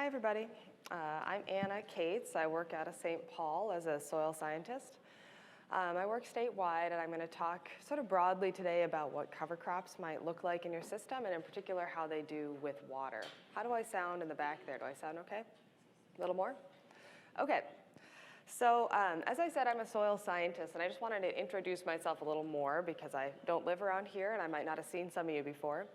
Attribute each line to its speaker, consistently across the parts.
Speaker 1: Hi, everybody. I'm Anna Cates. I work out of St. Paul as a soil scientist. I work statewide, and I'm going to talk sort of broadly today about what cover crops might look like in your system, and in particular, how they do with water. How do I sound in the back there? Do I sound okay? A little more? Okay. So as I said, I'm a soil scientist, and I just wanted to introduce myself a little more because I don't live around here, and I might not have seen some of you before.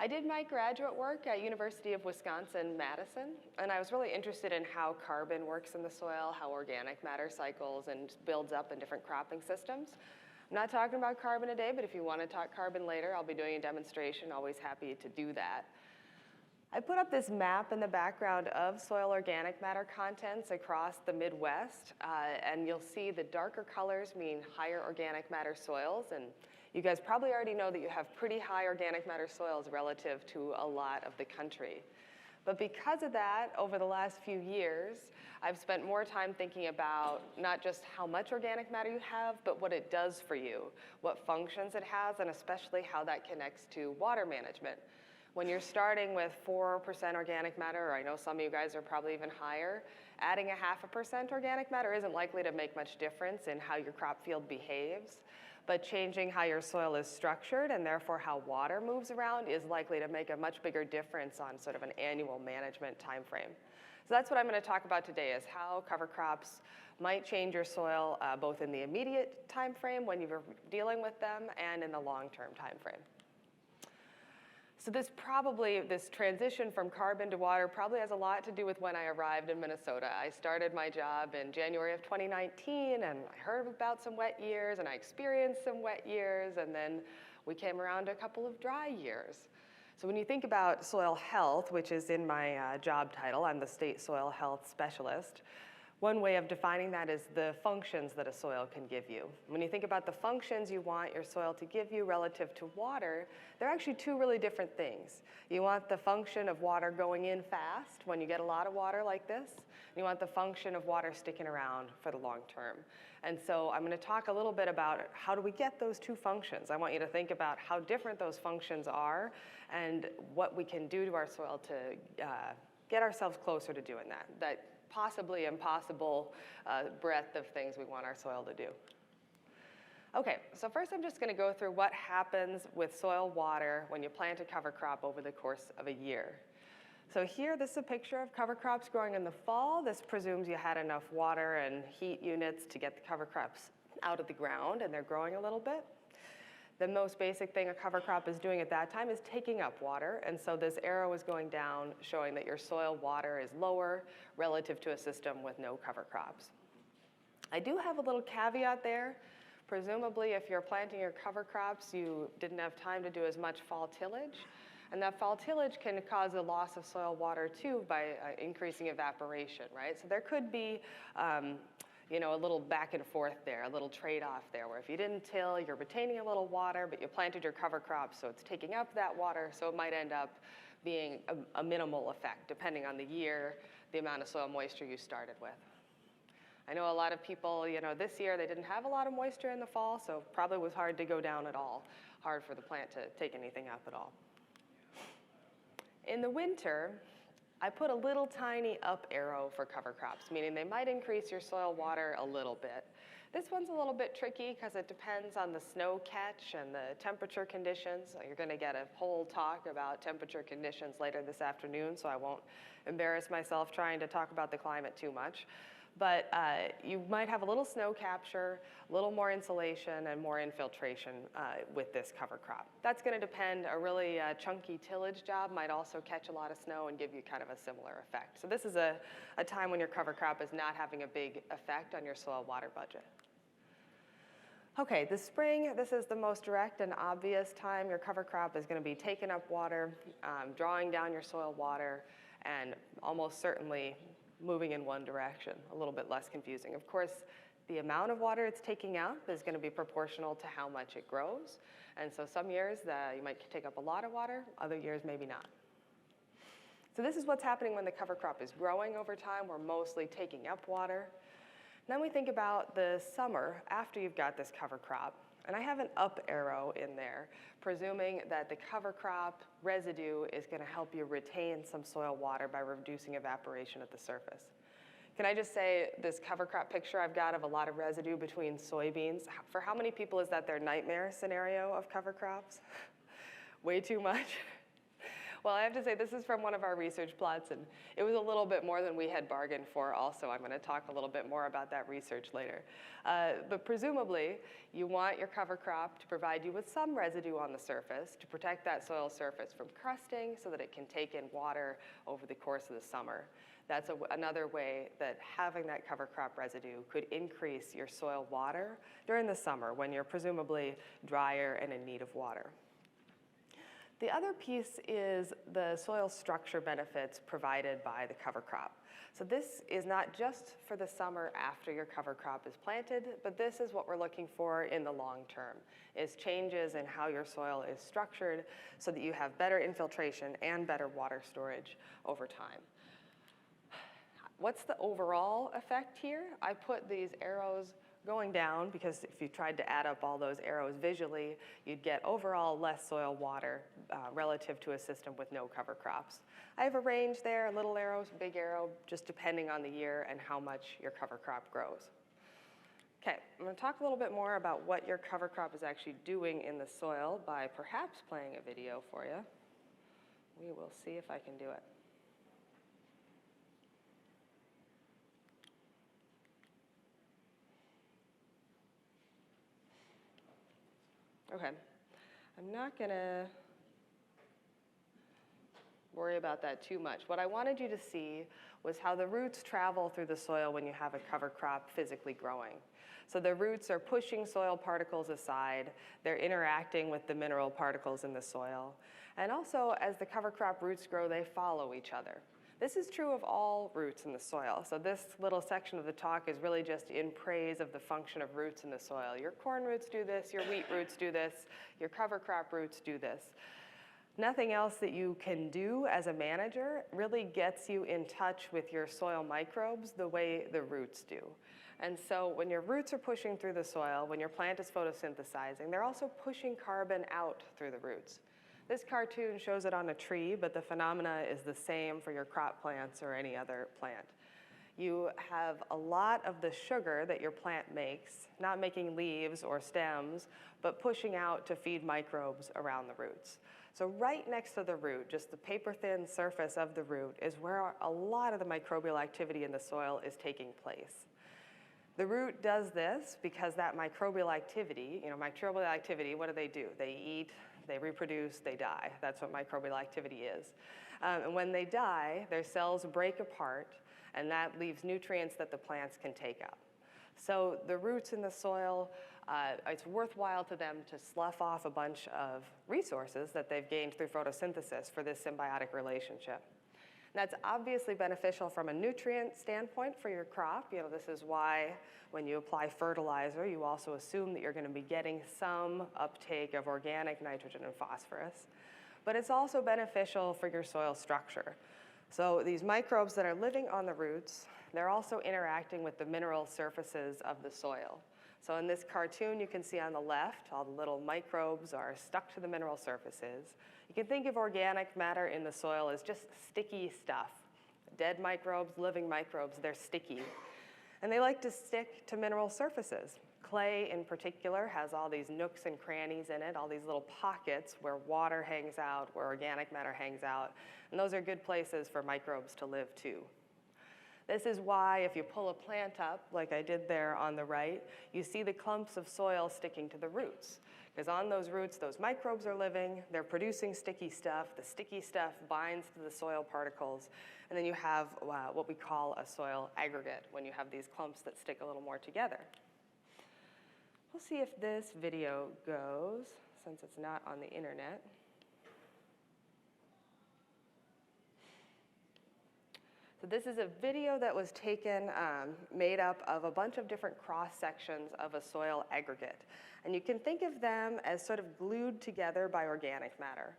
Speaker 1: I did my graduate work at University of Wisconsin-Madison, and I was really interested in how carbon works in the soil, how organic matter cycles and builds up in different cropping systems. I'm not talking about carbon today, but if you want to talk carbon later, I'll be doing a demonstration. Always happy to do that. I put up this map in the background of soil organic matter contents across the Midwest, and you'll see the darker colors mean higher organic matter soils, and you guys probably already know that you have pretty high organic matter soils relative to a lot of the country. But because of that, over the last few years, I've spent more time thinking about not just how much organic matter you have, but what it does for you, what functions it has, and especially how that connects to water management. When you're starting with 4% organic matter, or I know some of you guys are probably even higher, adding 0.5% organic matter isn't likely to make much difference in how your crop field behaves. But changing how your soil is structured and therefore how water moves around is likely to make a much bigger difference on sort of an annual management time frame. So that's what I'm going to talk about today, is how cover crops might change your soil both in the immediate time frame when you're dealing with them and in the long-term time frame. So this transition from carbon to water probably has a lot to do with when I arrived in Minnesota. I started my job in January of 2019, and I heard about some wet years, and I experienced some wet years, and then we came around to a couple of dry years. So when you think about soil health, which is in my job title, I'm the state soil health specialist. One way of defining that is the functions that a soil can give you. When you think about the functions you want your soil to give you relative to water, they're actually two really different things. You want the function of water going in fast when you get a lot of water like this. And you want the function of water sticking around for the long term. And so I'm going to talk a little bit about how do we get those two functions. I want you to think about how different those functions are and what we can do to our soil to get ourselves closer to doing that possibly impossible breadth of things we want our soil to do. Okay, so first I'm just going to go through what happens with soil water when you plant a cover crop over the course of a year. So here, this is a picture of cover crops growing in the fall. This presumes you had enough water and heat units to get the cover crops out of the ground, and they're growing a little bit. The most basic thing a cover crop is doing at that time is taking up water, and so this arrow is going down, showing that your soil water is lower relative to a system with no cover crops. I do have a little caveat there. Presumably, if you're planting your cover crops, you didn't have time to do as much fall tillage, and that fall tillage can cause a loss of soil water too by increasing evaporation, right? So there could be a little back and forth there, a little trade-off there, where if you didn't till, you're retaining a little water, but you planted your cover crop, so it's taking up that water, so it might end up being a minimal effect, depending on the year, the amount of soil moisture you started with. I know a lot of people, this year they didn't have a lot of moisture in the fall, so probably was hard to go down at all, hard for the plant to take anything up at all. In the winter, I put a little tiny up arrow for cover crops, meaning they might increase your soil water a little bit. This one's a little bit tricky because it depends on the snow catch and the temperature conditions. You're going to get a whole talk about temperature conditions later this afternoon, so I won't embarrass myself trying to talk about the climate too much. But you might have a little snow capture, a little more insulation, and more infiltration with this cover crop. That's going to depend. A really chunky tillage job might also catch a lot of snow and give you kind of a similar effect. So this is a time when your cover crop is not having a big effect on your soil water budget. Okay, the spring, this is the most direct and obvious time your cover crop is going to be taking up water, drawing down your soil water, and almost certainly moving in one direction, a little bit less confusing. Of course, the amount of water it's taking up is going to be proportional to how much it grows. And so some years you might take up a lot of water, other years maybe not. So this is what's happening when the cover crop is growing over time. We're mostly taking up water. And then we think about the summer after you've got this cover crop. And I have an up arrow in there, presuming that the cover crop residue is going to help you retain some soil water by reducing evaporation at the surface. Can I just say, this cover crop picture I've got of a lot of residue between soybeans, for how many people is that their nightmare scenario of cover crops? Way too much? Well, I have to say, this is from one of our research plots, and it was a little bit more than we had bargained for also. I'm going to talk a little bit more about that research later. But presumably, you want your cover crop to provide you with some residue on the surface to protect that soil surface from crusting so that it can take in water over the course of the summer. That's another way that having that cover crop residue could increase your soil water during the summer when you're presumably drier and in need of water. The other piece is the soil structure benefits provided by the cover crop. So this is not just for the summer after your cover crop is planted, but this is what we're looking for in the long term, is changes in how your soil is structured so that you have better infiltration and better water storage over time. What's the overall effect here? I put these arrows going down because if you tried to add up all those arrows visually, you'd get overall less soil water relative to a system with no cover crops. I have a range there, little arrows, big arrow, just depending on the year and how much your cover crop grows. Okay, I'm going to talk a little bit more about what your cover crop is actually doing in the soil by perhaps playing a video for you. We will see if I can do it. Okay, I'm not going to worry about that too much. What I wanted you to see was how the roots travel through the soil when you have a cover crop physically growing. So the roots are pushing soil particles aside, they're interacting with the mineral particles in the soil, and also as the cover crop roots grow, they follow each other. This is true of all roots in the soil. So this little section of the talk is really just in praise of the function of roots in the soil. Your corn roots do this, your wheat roots do this, your cover crop roots do this. Nothing else that you can do as a manager really gets you in touch with your soil microbes the way the roots do. And so when your roots are pushing through the soil, when your plant is photosynthesizing, they're also pushing carbon out through the roots. This cartoon shows it on a tree, but the phenomena is the same for your crop plants or any other plant. You have a lot of the sugar that your plant makes, not making leaves or stems, but pushing out to feed microbes around the roots. So right next to the root, just the paper-thin surface of the root, is where a lot of the microbial activity in the soil is taking place. The root does this because that microbial activity, what do? They eat, they reproduce, they die. That's what microbial activity is. And when they die, their cells break apart, and that leaves nutrients that the plants can take up. So the roots in the soil, it's worthwhile to them to slough off a bunch of resources that they've gained through photosynthesis for this symbiotic relationship. That's obviously beneficial from a nutrient standpoint for your crop. This is why when you apply fertilizer, you also assume that you're going to be getting some uptake of organic nitrogen and phosphorus. But it's also beneficial for your soil structure. So these microbes that are living on the roots, they're also interacting with the mineral surfaces of the soil. So in this cartoon, you can see on the left, all the little microbes are stuck to the mineral surfaces. You can think of organic matter in the soil as just sticky stuff. Dead microbes, living microbes, they're sticky. And they like to stick to mineral surfaces. Clay in particular has all these nooks and crannies in it, all these little pockets where water hangs out, where organic matter hangs out. And those are good places for microbes to live too. This is why if you pull a plant up, like I did there on the right, you see the clumps of soil sticking to the roots. Because on those roots, those microbes are living, they're producing sticky stuff, the sticky stuff binds to the soil particles, and then you have what we call a soil aggregate when you have these clumps that stick a little more together. We'll see if this video goes, since it's not on the internet. So this is a video that was taken, made up of a bunch of different cross sections of a soil aggregate. And you can think of them as sort of glued together by organic matter.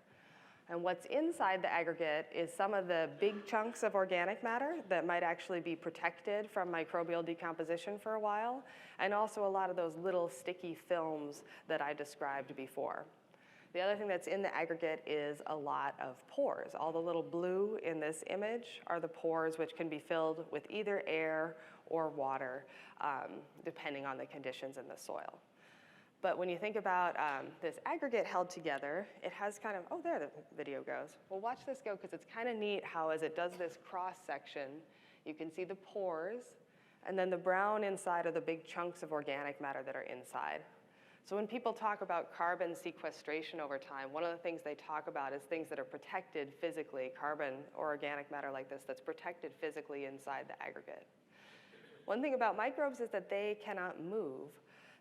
Speaker 1: And what's inside the aggregate is some of the big chunks of organic matter that might actually be protected from microbial decomposition for a while, and also a lot of those little sticky films that I described before. The other thing that's in the aggregate is a lot of pores. All the little blue in this image are the pores, which can be filled with either air or water, depending on the conditions in the soil. But when you think about this aggregate held together, it has kind of, oh, there the video goes. Well, watch this go, because it's kind of neat how as it does this cross section, you can see the pores, and then the brown inside are the big chunks of organic matter that are inside. So when people talk about carbon sequestration over time, one of the things they talk about is things that are protected physically, carbon or organic matter like this, that's protected physically inside the aggregate. One thing about microbes is that they cannot move.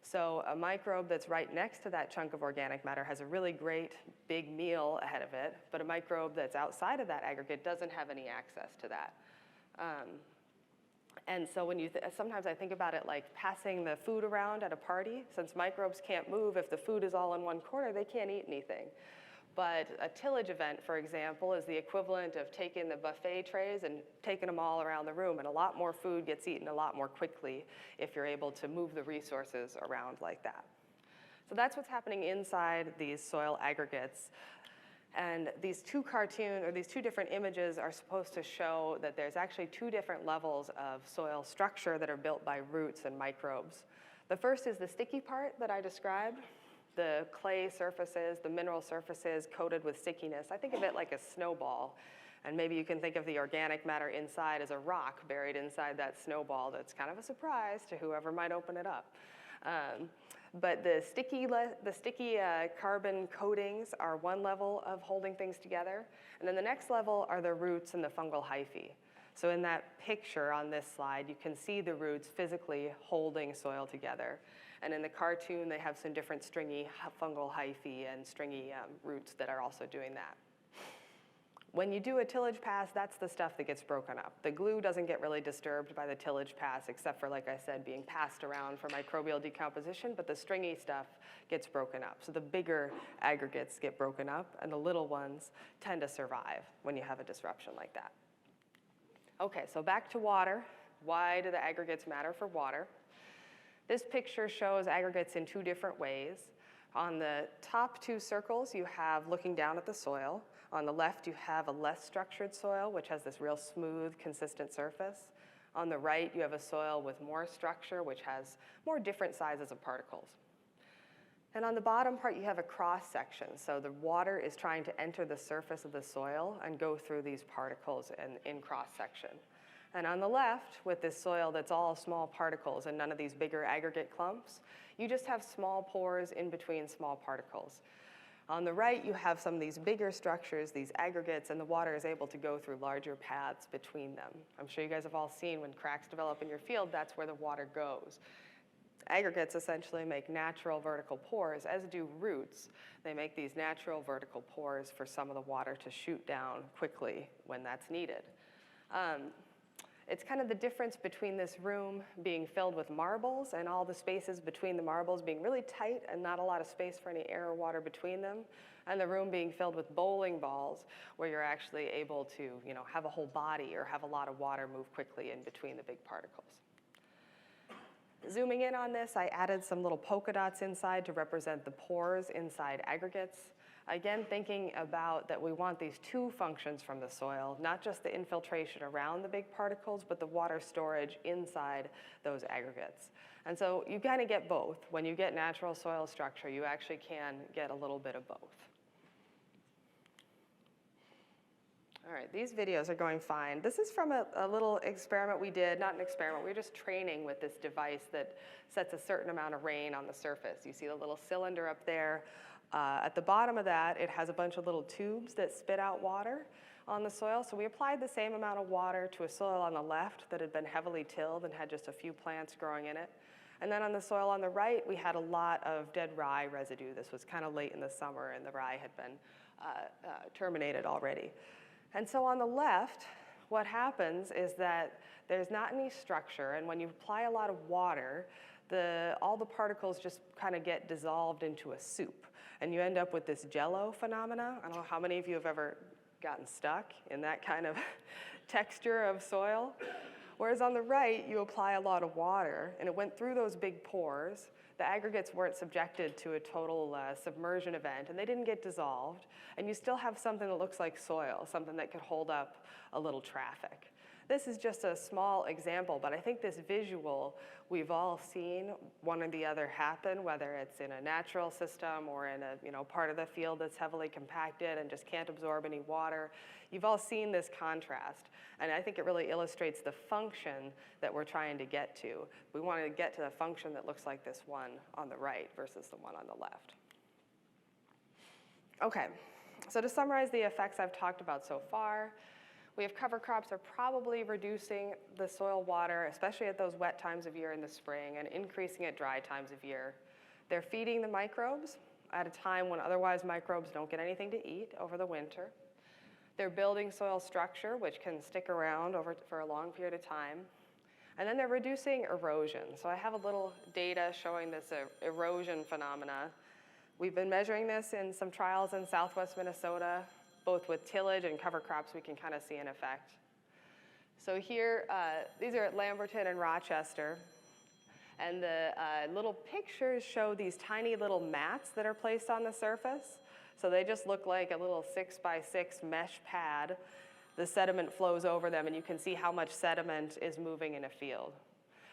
Speaker 1: So a microbe that's right next to that chunk of organic matter has a really great big meal ahead of it, but a microbe that's outside of that aggregate doesn't have any access to that. And so when you sometimes I think about it like passing the food around at a party. Since microbes can't move, if the food is all in one corner, they can't eat anything. But a tillage event, for example, is the equivalent of taking the buffet trays and taking them all around the room, and a lot more food gets eaten a lot more quickly if you're able to move the resources around like that. So that's what's happening inside these soil aggregates. And these two different images are supposed to show that there's actually two different levels of soil structure that are built by roots and microbes. The first is the sticky part that I described. The clay surfaces, the mineral surfaces coated with stickiness. I think of it like a snowball. And maybe you can think of the organic matter inside as a rock buried inside that snowball that's kind of a surprise to whoever might open it up. But the sticky carbon coatings are one level of holding things together. And then the next level are the roots and the fungal hyphae. So in that picture on this slide, you can see the roots physically holding soil together. And in the cartoon, they have some different stringy fungal hyphae and stringy roots that are also doing that. When you do a tillage pass, that's the stuff that gets broken up. The glue doesn't get really disturbed by the tillage pass, except for, like I said, being passed around for microbial decomposition, but the stringy stuff gets broken up. So the bigger aggregates get broken up, and the little ones tend to survive when you have a disruption like that. Okay, so back to water. Why do the aggregates matter for water? This picture shows aggregates in two different ways. On the top two circles, you have looking down at the soil. On the left, you have a less structured soil, which has this real smooth, consistent surface. On the right, you have a soil with more structure, which has more different sizes of particles. And on the bottom part, you have a cross section. So the water is trying to enter the surface of the soil and go through these particles in cross section. And on the left, with this soil that's all small particles and none of these bigger aggregate clumps, you just have small pores in between small particles. On the right, you have some of these bigger structures, these aggregates, and the water is able to go through larger paths between them. I'm sure you guys have all seen when cracks develop in your field, that's where the water goes. Aggregates essentially make natural vertical pores, as do roots. They make these natural vertical pores for some of the water to shoot down quickly when that's needed. It's kind of the difference between this room being filled with marbles and all the spaces between the marbles being really tight and not a lot of space for any air or water between them, and the room being filled with bowling balls where you're actually able to, have a whole body or have a lot of water move quickly in between the big particles. Zooming in on this, I added some little polka dots inside to represent the pores inside aggregates. Again, thinking about that we want these two functions from the soil, not just the infiltration around the big particles, but the water storage inside those aggregates. And so you kind of get both. When you get natural soil structure, you actually can get a little bit of both. All right, these videos are going fine. This is from a little experiment we did, not an experiment, we were just training with this device that sets a certain amount of rain on the surface. You see the little cylinder up there. At the bottom of that, it has a bunch of little tubes that spit out water on the soil. So we applied the same amount of water to a soil on the left that had been heavily tilled and had just a few plants growing in it. And then on the soil on the right, we had a lot of dead rye residue. This was kind of late in the summer, and the rye had been terminated already. And so on the left, what happens is that there's not any structure, and when you apply a lot of water, all the particles just kind of get dissolved into a soup. and you end up with this jello phenomena. I don't know how many of you have ever gotten stuck in that kind of texture of soil. Whereas on the right, you apply a lot of water, and it went through those big pores. The aggregates weren't subjected to a total submersion event, and they didn't get dissolved. And you still have something that looks like soil, something that could hold up a little traffic. This is just a small example, but I think this visual, we've all seen one or the other happen, whether it's in a natural system or in a part of the field that's heavily compacted and just can't absorb any water. You've all seen this contrast, and I think it really illustrates the function that we're trying to get to. We want to get to the function that looks like this one on the right versus the one on the left. Okay, so to summarize the effects I've talked about so far, we have cover crops are probably reducing the soil water, especially at those wet times of year in the spring, and increasing at dry times of year. They're feeding the microbes at a time when otherwise microbes don't get anything to eat over the winter. They're building soil structure, which can stick around for a long period of time. And then they're reducing erosion. So I have a little data showing this erosion phenomena. We've been measuring this in some trials in southwest Minnesota. Both with tillage and cover crops, we can kind of see an effect. So here, these are at Lamberton and Rochester. And the little pictures show these tiny little mats that are placed on the surface. So they just look like a little 6x6 mesh pad. The sediment flows over them, and you can see how much sediment is moving in a field.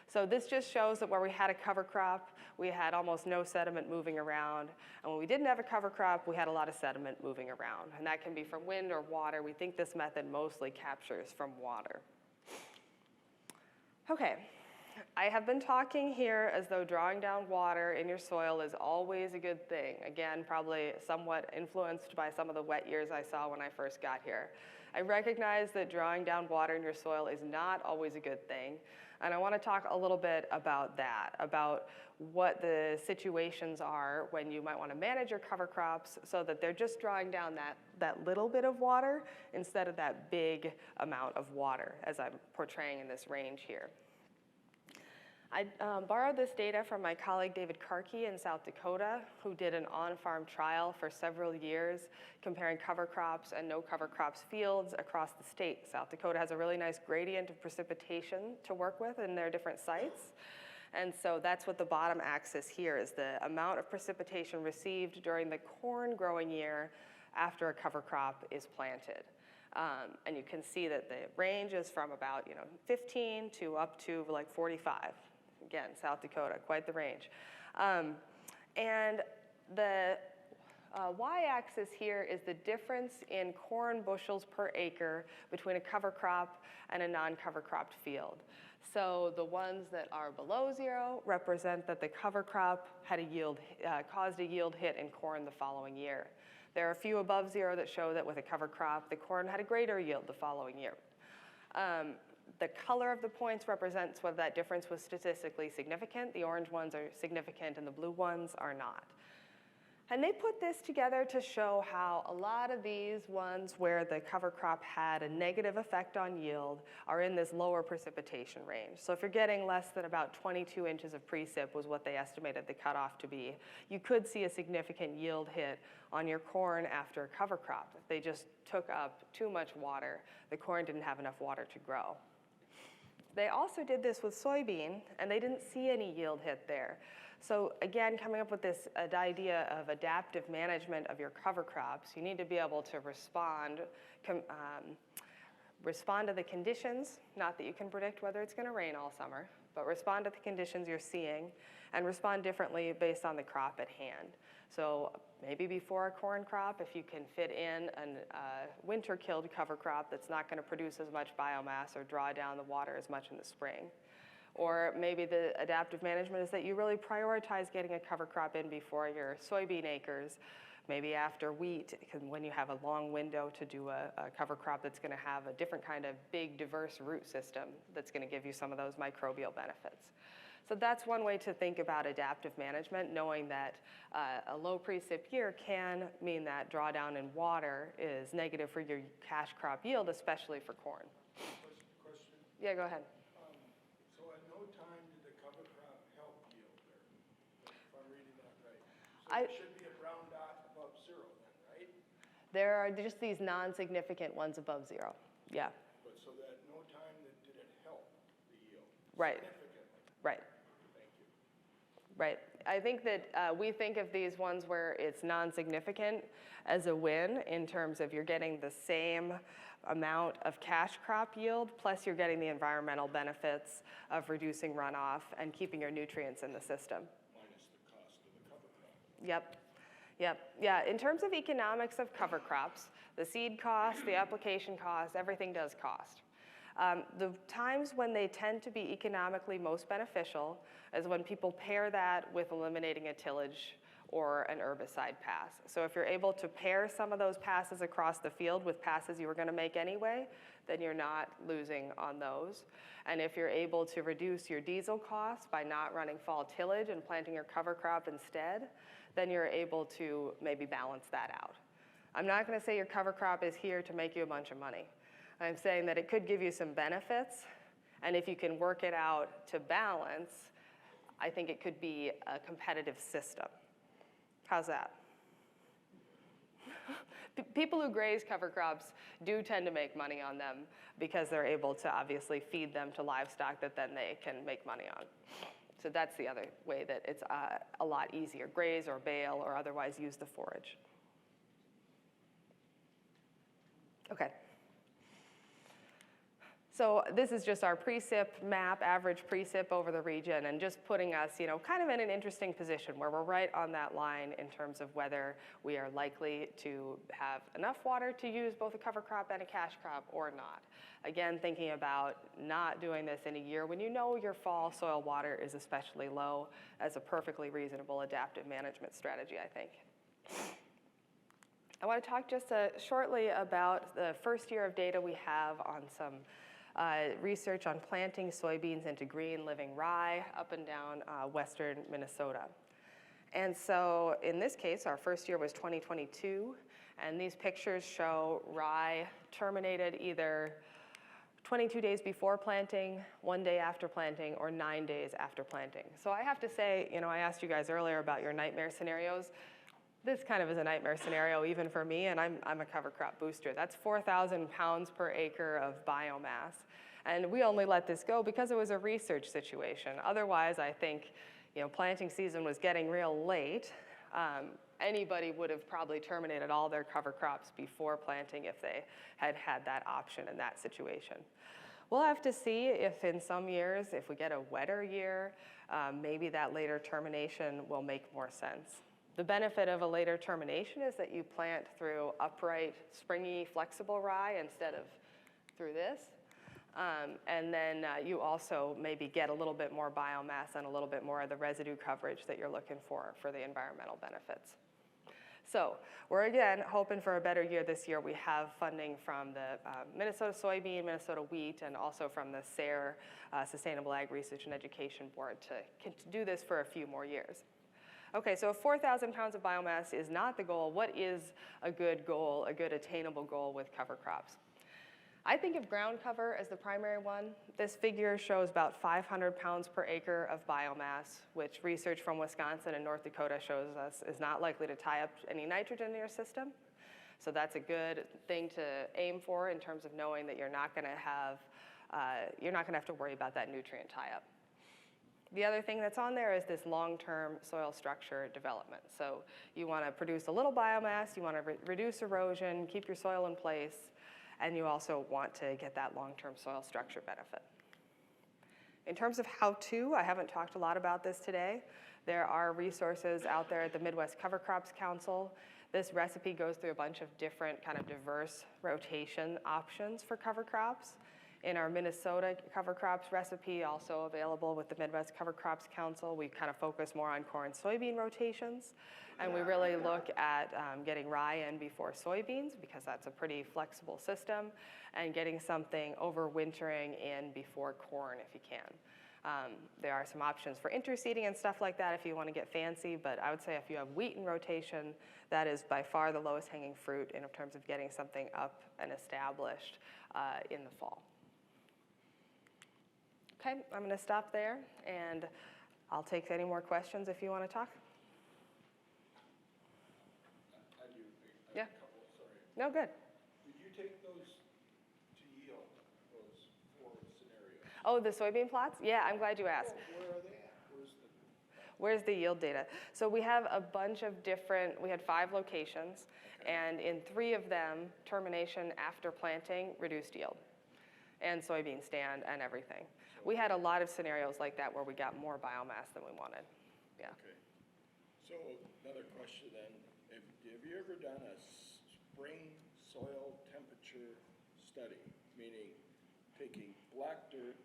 Speaker 1: So this just shows that where we had a cover crop, we had almost no sediment moving around. And when we didn't have a cover crop, we had a lot of sediment moving around. And that can be from wind or water. We think this method mostly captures from water. Okay, I have been talking here as though drawing down water in your soil is always a good thing. Again, probably somewhat influenced by some of the wet years I saw when I first got here. I recognize that drawing down water in your soil is not always a good thing. And I want to talk a little bit about that, about what the situations are when you might want to manage your cover crops so that they're just drawing down that little bit of water instead of that big amount of water, as I'm portraying in this range here. I borrowed this data from my colleague David Karki in South Dakota, who did an on-farm trial for several years comparing cover crops and no cover crops fields across the state. South Dakota has a really nice gradient of precipitation to work with in their different sites. And so that's what the bottom axis here is, the amount of precipitation received during the corn growing year after a cover crop is planted. And you can see that the range is from about 15 to up to like 45. Again, South Dakota, quite the range. And the y-axis here is the difference in corn bushels per acre between a cover crop and a non-cover cropped field. So the ones that are below zero represent that the cover crop had caused a yield hit in corn the following year. There are a few above zero that show that with a cover crop, the corn had a greater yield the following year. The color of the points represents whether that difference was statistically significant. The orange ones are significant and the blue ones are not. And they put this together to show how a lot of these ones where the cover crop had a negative effect on yield are in this lower precipitation range. So if you're getting less than about 22 inches of precip was what they estimated the cutoff to be, you could see a significant yield hit on your corn after a cover crop. If they just took up too much water, the corn didn't have enough water to grow. They also did this with soybean, and they didn't see any yield hit there. So again, coming up with this idea of adaptive management of your cover crops, you need to be able to respond to the conditions, not that you can predict whether it's going to rain all summer, but respond to the conditions you're seeing and respond differently based on the crop at hand. So maybe before a corn crop, if you can fit in a winter-killed cover crop that's not going to produce as much biomass or draw down the water as much in the spring. Or maybe the adaptive management is that you really prioritize getting a cover crop in before your soybean acres, maybe after wheat, when you have a long window to do a cover crop that's going to have a different kind of big, diverse root system that's going to give you some of those microbial benefits. So that's one way to think about adaptive management, knowing that a low precip year can mean that drawdown in water is negative for your cash crop yield, especially for corn.
Speaker 2: Question?
Speaker 1: Yeah, go ahead.
Speaker 2: So at no time did the cover crop help yield there, if I'm reading that right? So there should be a brown dot
Speaker 1: There are just these non-significant ones above 0. Yeah,
Speaker 2: But so that at no time did it help the yield
Speaker 1: right,
Speaker 2: significantly?
Speaker 1: right.
Speaker 2: Thank you.
Speaker 1: Right. I think that we think of these ones where it's non-significant as a win in terms of you're getting the same amount of cash crop yield, plus you're getting the environmental benefits of reducing runoff and keeping your nutrients in the system.
Speaker 2: Minus the cost of the cover crop.
Speaker 1: Yep. Yep. Yeah. In terms of economics of cover crops, the seed cost, the application cost, everything does cost. The times when they tend to be economically most beneficial is when people pair that with eliminating a tillage or an herbicide pass. So if you're able to pair some of those passes across the field with passes you were going to make anyway, then you're not losing on those. And if you're able to reduce your diesel costs by not running fall tillage and planting your cover crop instead, then you're able to maybe balance that out. I'm not going to say your cover crop is here to make you a bunch of money. I'm saying that it could give you some benefits, and if you can work it out to balance, I think it could be a competitive system. How's that? People who graze cover crops do tend to make money on them because they're able to obviously feed them to livestock that then they can make money on. So that's the other way that it's a lot easier. Graze or bale or otherwise use the forage. Okay. So this is just our precip map, average precip over the region, and just putting us, kind of in an interesting position where we're right on that line in terms of whether we are likely to have enough water to use both a cover crop and a cash crop or not. Again, thinking about not doing this in a year when you know your fall soil water is especially low as a perfectly reasonable adaptive management strategy, I think. I want to talk just shortly about the first year of data we have on some research on planting soybeans into green living rye up and down western Minnesota. And so in this case, our first year was 2022, and these pictures show rye terminated either 22 days before planting, 1 day after planting, or 9 days after planting. So I have to say, I asked you guys earlier about your nightmare scenarios. This kind of is a nightmare scenario even for me, and I'm a cover crop booster. That's 4,000 pounds per acre of biomass. And we only let this go because it was a research situation. Otherwise, I think, planting season was getting real late. Anybody would have probably terminated all their cover crops before planting if they had had that option in that situation. We'll have to see if in some years, if we get a wetter year, maybe that later termination will make more sense. The benefit of a later termination is that you plant through upright, springy, flexible rye instead of through this. And then you also maybe get a little bit more biomass and a little bit more of the residue coverage that you're looking for the environmental benefits. So we're again hoping for a better year this year. We have funding from the Minnesota Soybean, Minnesota Wheat, and also from the SARE, Sustainable Ag Research and Education Board to do this for a few more years. Okay, so if 4,000 pounds of biomass is not the goal, what is a good goal, a good attainable goal with cover crops? I think of ground cover as the primary one. This figure shows about 500 pounds per acre of biomass, which research from Wisconsin and North Dakota shows us is not likely to tie up any nitrogen in your system. So that's a good thing to aim for in terms of knowing that you're not going to have to worry about that nutrient tie-up. The other thing that's on there is this long-term soil structure development. So you want to produce a little biomass, you want to reduce erosion, keep your soil in place, and you also want to get that long-term soil structure benefit. In terms of how-to, I haven't talked a lot about this today. There are resources out there at the Midwest Cover Crops Council. This recipe goes through a bunch of different kind of diverse rotation options for cover crops. In our Minnesota cover crops recipe, also available with the Midwest Cover Crops Council, we kind of focus more on corn soybean rotations. And we really look at getting rye in before soybeans because that's a pretty flexible system, and getting something overwintering in before corn if you can. There are some options for interseeding and stuff like that if you want to get fancy, but I would say if you have wheat in rotation, that is by far the lowest hanging fruit in terms of getting something up and established in the fall. Okay, I'm going to stop there, and I'll take any more questions if you want to talk.
Speaker 2: I do.
Speaker 1: Yeah.
Speaker 2: A couple, sorry.
Speaker 1: No, good.
Speaker 2: Did you take those to yield, those 4 scenarios?
Speaker 1: Oh, the soybean plots? Yeah, I'm glad you asked.
Speaker 2: Oh, where are they at?
Speaker 1: Where's the yield data? So we have a bunch of different, we had 5 locations, and in 3 of them, termination after planting reduced yield, and soybean stand and everything. We had a lot of scenarios like that where we got more biomass than we wanted. Yeah.
Speaker 2: Okay. So another question then, have you ever done a spring soil temperature study? Meaning taking black dirt,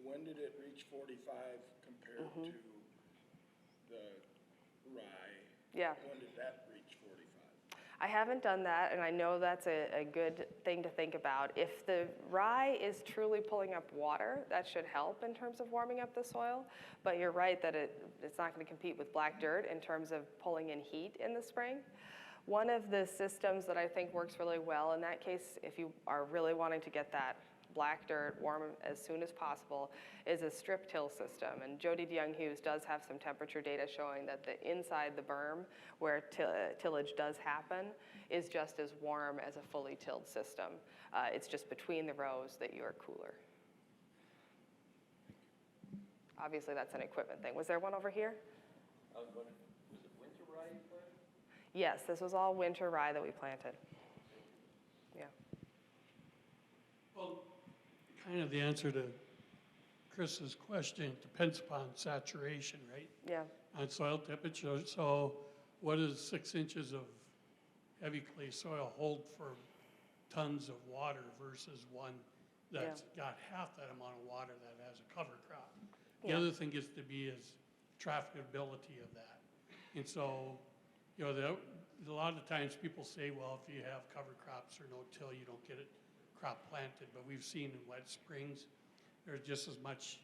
Speaker 2: when did it reach 45 compared to the rye?
Speaker 1: Yeah.
Speaker 2: When did that reach 45?
Speaker 1: I haven't done that, and I know that's a good thing to think about. If the rye is truly pulling up water, that should help in terms of warming up the soil. But you're right that it's not going to compete with black dirt in terms of pulling in heat in the spring. One of the systems that I think works really well in that case, if you are really wanting to get that black dirt warm as soon as possible, is a strip till system. And Jody DeYoung-Hughes does have some temperature data showing that the inside the berm, where tillage does happen, is just as warm as a fully tilled system. It's just between the rows that you are cooler. Obviously, that's an equipment thing. Was there one over here?
Speaker 3: Was it winter rye you planted?
Speaker 1: Yes, this was all winter rye that we planted. Yeah.
Speaker 4: Well, kind of the answer to Chris's question depends upon saturation, right?
Speaker 1: Yeah.
Speaker 4: On soil temperature. So what does 6 inches of heavy clay soil hold for tons of water versus one that's got half that amount of water that has a cover crop? The other thing gets to be is trafficability of that. And so, you know, a lot of times people say, well, if you have cover crops or no-till, you don't get it crop planted. But we've seen in wet springs, there's just as much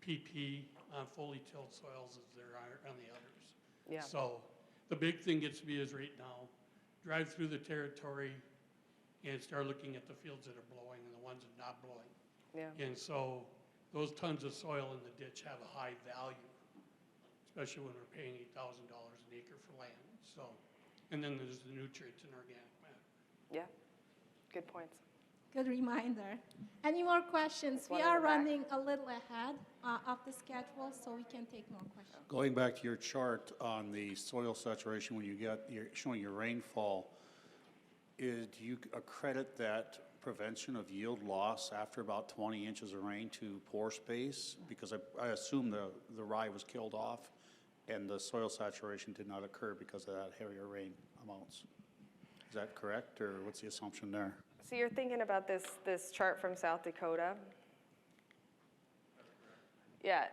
Speaker 4: PP on fully tilled soils as there are on the others.
Speaker 1: Yeah.
Speaker 4: So the big thing gets to be is right now, drive through the territory and start looking at the fields that are blowing and the ones that are not blowing.
Speaker 1: Yeah.
Speaker 4: And so those tons of soil in the ditch have a high value, especially when we're paying $8,000 an acre for land. So, and then there's the nutrients and organic matter.
Speaker 1: Yeah. Good points.
Speaker 5: Good reminder. Any more questions?
Speaker 1: One
Speaker 5: We
Speaker 1: in
Speaker 5: are
Speaker 1: the back.
Speaker 5: running a little ahead of the schedule, so we can take more questions.
Speaker 6: Going back to your chart on the soil saturation, when you're showing your rainfall, do you accredit that prevention of yield loss after about 20 inches of rain to pore space? Because I assume the rye was killed off and the soil saturation did not occur because of that heavier rain amounts. Is that correct, or what's the assumption there?
Speaker 1: So you're thinking about this chart from South Dakota? Yeah.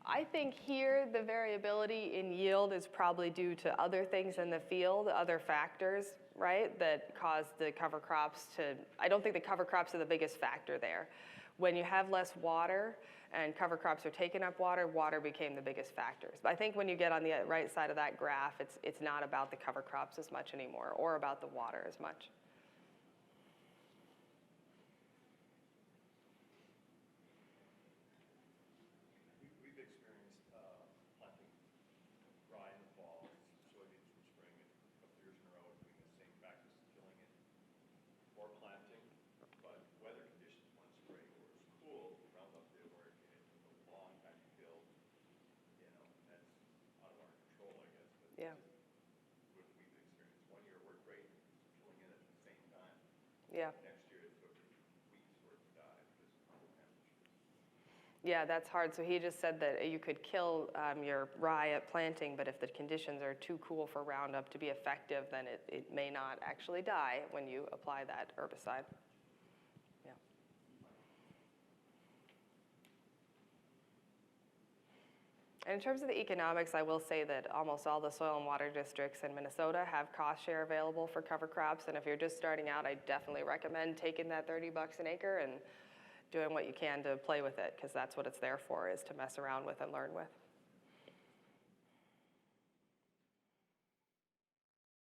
Speaker 1: I think here the variability in yield is probably due to other things in the field, other factors, right, that cause the cover crops to, I don't think the cover crops are the biggest factor there. When you have less water and cover crops are taking up water, water became the biggest factors. But I think when you get on the right side of that graph, it's not about the cover crops as much anymore, or about the water as much.
Speaker 3: We've experienced planting rye in the fall, soybeans from spring, and a couple years in a row doing the same practice, killing it for planting. But weather conditions one spring where it's cool, Roundup didn't work, and it took a long time to kill. You know, that's out of our control, I guess. But
Speaker 1: Yeah.
Speaker 3: what we've experienced, one year worked great, killing it at the same time.
Speaker 1: Yeah.
Speaker 3: Next year it took weeks for it to die because of cold temperatures.
Speaker 1: Yeah, that's hard. So he just said that you could kill your rye at planting, but if the conditions are too cool for Roundup to be effective, then it may not actually die when you apply that herbicide. Yeah. And in terms of the economics, I will say that almost all the soil and water districts in Minnesota have cost share available for cover crops. And if you're just starting out, I definitely recommend taking that $30 an acre and doing what you can to play with it, because that's what it's there for, is to mess around with and learn with.